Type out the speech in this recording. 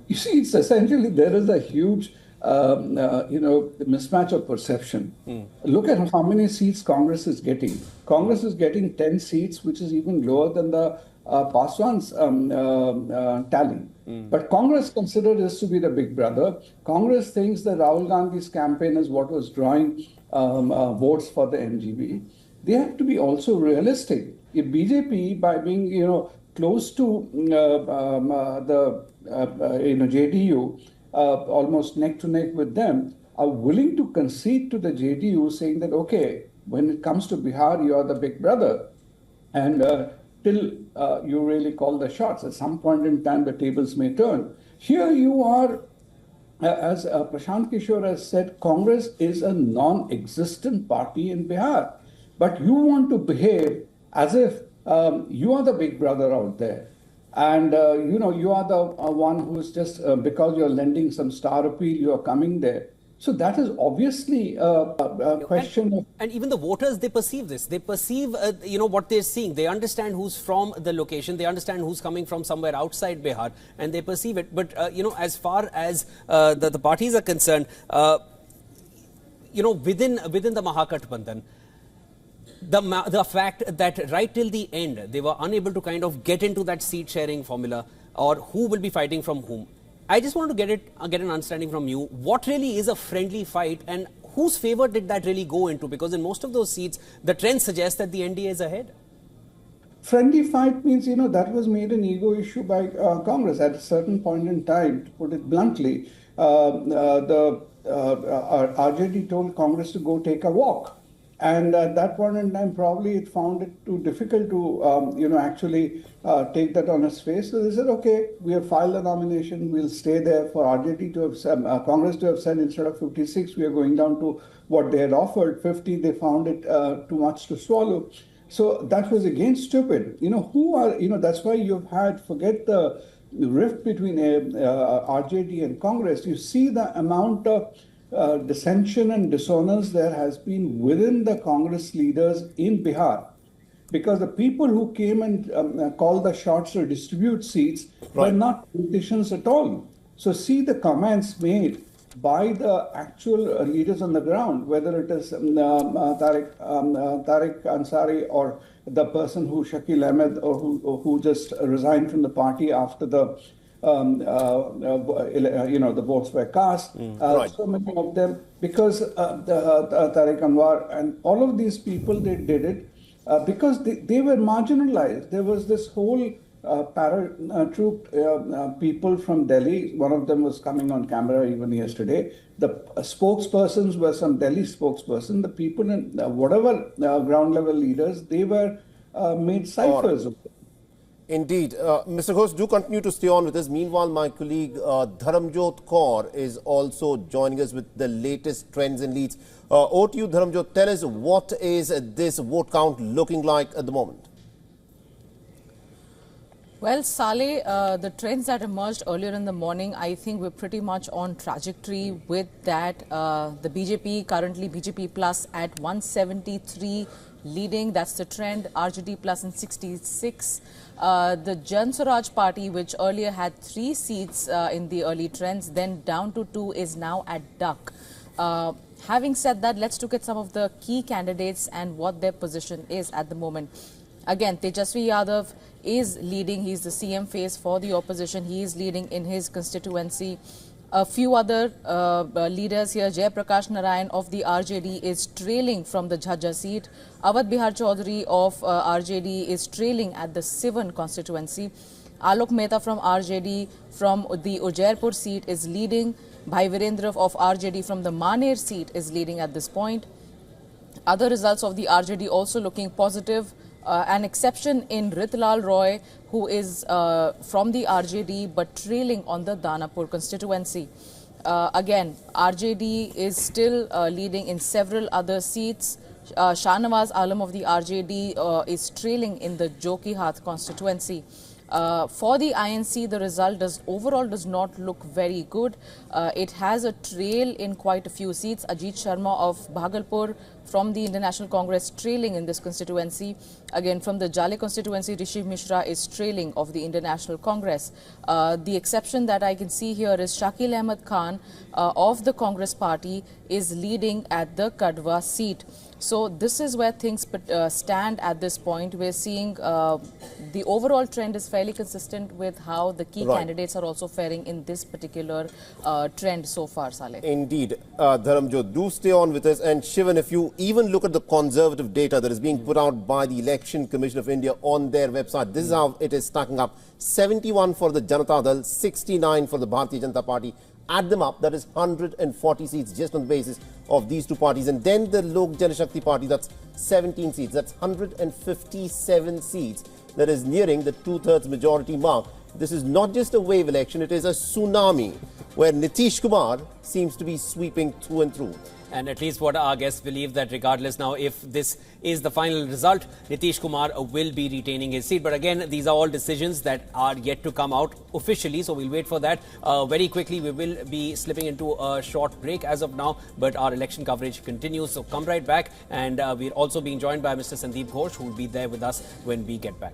You see, it's essentially there is a huge, mismatch of perception. Look at how many seats Congress is getting. Congress is getting 10 seats, which is even lower than the Paswan's tally. But Congress considers this to be the big brother. Congress thinks that Rahul Gandhi's campaign is what was drawing votes for the MGB. They have to be also realistic. If BJP, by being close to the JDU, almost neck to neck with them, are willing to concede to the JDU, saying that, okay, when it comes to Bihar, you are the big brother. And till you really call the shots. At some point in time, the tables may turn. Here you are, as Prashant Kishore has said, Congress is a non-existent party in Bihar. But you want to behave as if you are the big brother out there. And, you are the one who is just, because you're lending some star appeal, you're coming there. So that is obviously a question and even the voters, they perceive this. They perceive, what they're seeing. They understand who's from the location. They understand who's coming from somewhere outside Bihar, and they perceive it. But, as far as the parties are concerned, within the Mahagathbandhan, the fact that right till the end, they were unable to kind of get into that seat sharing formula or who will be fighting from whom. I just want to get an understanding from you. What really is a friendly fight and whose favor did that really go into? Because in most of those seats, the trend suggests that the NDA is ahead. Friendly fight means, that was made an ego issue by Congress at a certain point in time, to put it bluntly. RJD told Congress to go take a walk. And at that point in time, probably it found it too difficult to, actually take that on its face. So they said, okay, we have filed a nomination. We'll stay there. For RJD to have said, Congress to have said instead of 56, we are going down to what they had offered, 50. They found it too much to swallow. So that was again stupid. That's why you've had, forget the rift between RJD and Congress. You see the amount of dissension and dissonance there has been within the Congress leaders in Bihar, because the people who came and called the shots to distribute seats were not politicians at all. So see the comments made by the actual leaders on the ground, whether it is Tariq Ansari or the person who Shakil Ahmed, or who just resigned from the party after the the votes were cast. So many of them, because Tariq Anwar and all of these people, they did it because they were marginalized. There was this whole paratroop people from Delhi. One of them was coming on camera even yesterday. The spokespersons were some Delhi spokesperson. The people in whatever ground level leaders, they were made ciphers of it. Indeed. Mr. Ghosh, do continue to stay on with us. Meanwhile, my colleague Dharamjot Kaur is also joining us with the latest trends and leads. Over to you, Dharamjot. Tell us, what is this vote count looking like at the moment? Well, Saleh, the trends that emerged earlier in the morning, I think we're pretty much on trajectory with that. The BJP, currently BJP plus at 173 leading. That's the trend. RJD plus in 66. The Jan Swaraj party, which earlier had 3 seats in the early trends, then down to 2, is now at duck. Having said that, let's look at some of the key candidates and what their position is at the moment. Again, Tejasvi Yadav is leading. He's the CM face for the opposition. He is leading in his constituency. A few other leaders here. Jai Prakash Narayan of the RJD is trailing from the Jhajjar seat. Awadh Bihar Chaudhary of RJD is trailing at the Sivan constituency. Alok Mehta from RJD from the Ujairpur seat is leading. Bhai Virendra of RJD from the Maner seat is leading at this point. Other results of the RJD also looking positive. An exception in Ritlal Roy, who is from the RJD but trailing on the Danapur constituency. Again, RJD is still leading in several other seats. Shahnawaz Alam of the RJD is trailing in the Jokihat constituency. For the INC, the result overall does not look very good. It has a trail in quite a few seats. Ajit Sharma of Bhagalpur from the Indian National Congress trailing in this constituency. Again, from the Jale constituency, Rishi Mishra is trailing of the Indian National Congress. The exception that I can see here is Shakil Ahmed Khan of the Congress party is leading at the Kadwa seat. So this is where things stand at this point. We're seeing the overall trend is fairly consistent with how the key candidates are also faring in this particular trend so far, Saleh. Indeed. Dharamjot, do stay on with us. And Shivan, if you even look at the conservative data that is being put out by the Election Commission of India on their website, this is how it is stacking up. 71 for the Janata Dal, 69 for the Bharatiya Janata Party. Add them up, that is 140 seats just on the basis of these two parties. And then the Lok Janashakti Party, that's 17 seats. That's 157 seats. That is nearing the two-thirds majority mark. This is not just a wave election, it is a tsunami where Nitish Kumar seems to be sweeping through and through. And at least what our guests believe, that regardless now if this is the final result, Nitish Kumar will be retaining his seat. But again, these are all decisions that are yet to come out officially, so we'll wait for that. Very quickly, we will be slipping into a short break as of now, but our election coverage continues. So come right back, and we're also being joined by Mr. Sandeep Ghosh, who will be there with us when we get back.